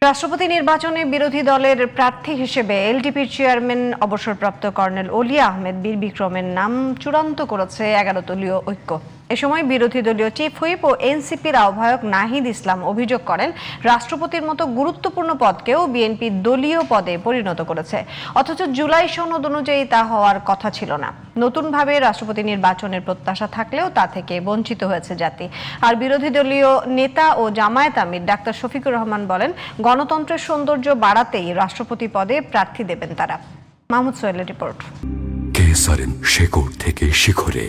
রাষ্ট্রপতি নির্বাচনে বিরোধী দলের প্রার্থী হিসেবে এলডিপির চেয়ারম্যান অবসরপ্রাপ্ত কর্নেল অলি আহমেদ বীর বিক্রমের নাম চূড়ান্ত করেছে 11 দলীয় ঐক্য। এ সময় বিরোধী দলীয় চিফ হুইপ ও এনসিপির আহ্বায়ক নাহিদ ইসলাম অভিযোগ করেন, রাষ্ট্রপতির মতো গুরুত্বপূর্ণ পদকেও বিএনপি দলীয় পদে পরিণত করেছে, অথচ জুলাই সনদ অনুযায়ী তা হওয়ার কথা ছিল না। নতুনভাবে রাষ্ট্রপতি নির্বাচনের প্রত্যাশা থাকলেও তা থেকে বঞ্চিত হয়েছে জাতি। আর বিরোধী দলীয় নেতা ও জামায়াত আমির ডাক্তার শফিকুর রহমান বলেন, গণতন্ত্রের সৌন্দর্য বাড়াতেই রাষ্ট্রপতি পদে প্রার্থী দেবেন তারা। মাহমুদ সোহেলের রিপোর্ট। শেকড় থেকে শিখরে।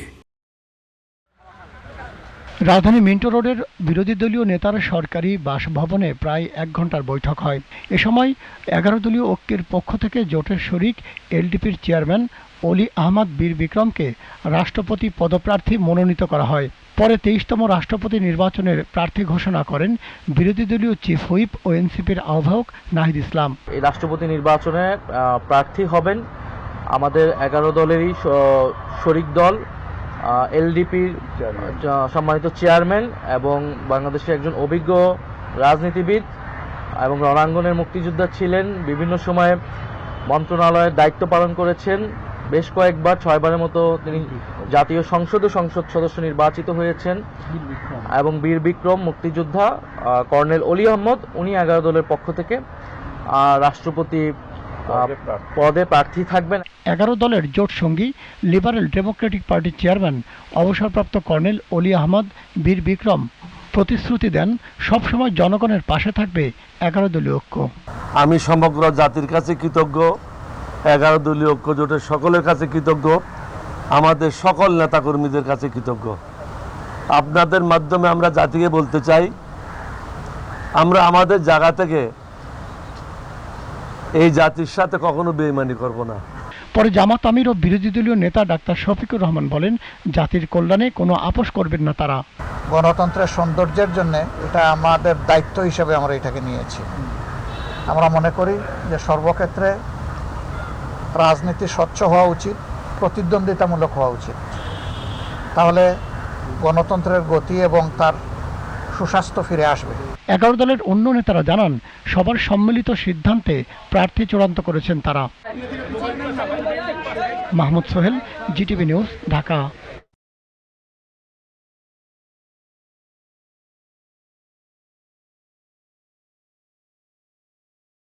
রাজধানী মিন্টো রোডের বিরোধী দলীয় নেতার সরকারি বাসভবনে প্রায় 1 ঘন্টার বৈঠক হয়। এ সময় 11 দলীয় ঐক্যের পক্ষ থেকে জোটের শরিক এলডিপির চেয়ারম্যান অলি আহমদ বীর বিক্রমকে রাষ্ট্রপতি পদপ্রার্থী মনোনীত করা হয়। পরে 23তম রাষ্ট্রপতি নির্বাচনের প্রার্থী ঘোষণা করেন বিরোধী দলীয় চিফ হুইপ ও এনসিপির আহ্বায়ক নাহিদ ইসলাম। এই রাষ্ট্রপতি নির্বাচনে প্রার্থী হবেন আমাদের 11 দলেরই শরিক দল এলডিপির সম্মানিত চেয়ারম্যান এবং বাংলাদেশের একজন অভিজ্ঞ রাজনীতিবিদ এবং রণাঙ্গনের মুক্তিযোদ্ধা ছিলেন। বিভিন্ন সময়ে মন্ত্রণালয়ের দায়িত্ব পালন করেছেন। বেশ কয়েকবার 6 বারের মতো তিনি জাতীয় সংসদ সদস্য নির্বাচিত হয়েছেন এবং বীর বিক্রম মুক্তিযোদ্ধা কর্নেল অলি আহমদ, উনি 11 দলের পক্ষ থেকে রাষ্ট্রপতি পদে প্রার্থী থাকবেন। 11 দলের জোট সঙ্গী লিবারেল ডেমোক্রেটিক পার্টির চেয়ারম্যান অবসরপ্রাপ্ত কর্নেল অলি আহমদ বীর বিক্রম প্রতিশ্রুতি দেন, সবসময় জনগণের পাশে থাকবে 11 দলীয় ঐক্য। আমি সমগ্র জাতির কাছে কৃতজ্ঞ, 11 দলীয় ঐক্য জোটের সকলের কাছে কৃতজ্ঞ, আমাদের সকল নেতাকর্মীদের কাছে কৃতজ্ঞ। আপনাদের মাধ্যমে আমরা জাতিকে বলতে চাই, আমরা আমাদের জায়গা থেকে এই জাতির সাথে কখনো বেইমানি করব না। পরে জামাত আমির ও বিরোধী দলীয় নেতা ডাক্তার শফিকুর রহমান বলেন, জাতির কল্যাণে কোনো আপোষ করবেন না তারা। গণতন্ত্রের সৌন্দর্যের জন্য এটা আমাদের দায়িত্ব হিসেবে আমরা এটাকে নিয়েছি। আমরা মনে করি যে সর্বক্ষেত্রে রাজনীতি স্বচ্ছ হওয়া উচিত, প্রতিদ্বন্দ্বিতামূলক হওয়া উচিত। তাহলে গণতন্ত্রের গতি এবং তার সুস্বাস্থ্য ফিরে আসবে। 11 দলের অন্য নেতারা জানান, সবার সম্মিলিত সিদ্ধান্তে প্রার্থী চূড়ান্ত করেছেন তারা। Mahmud Sohel, GTV news, Dhaka.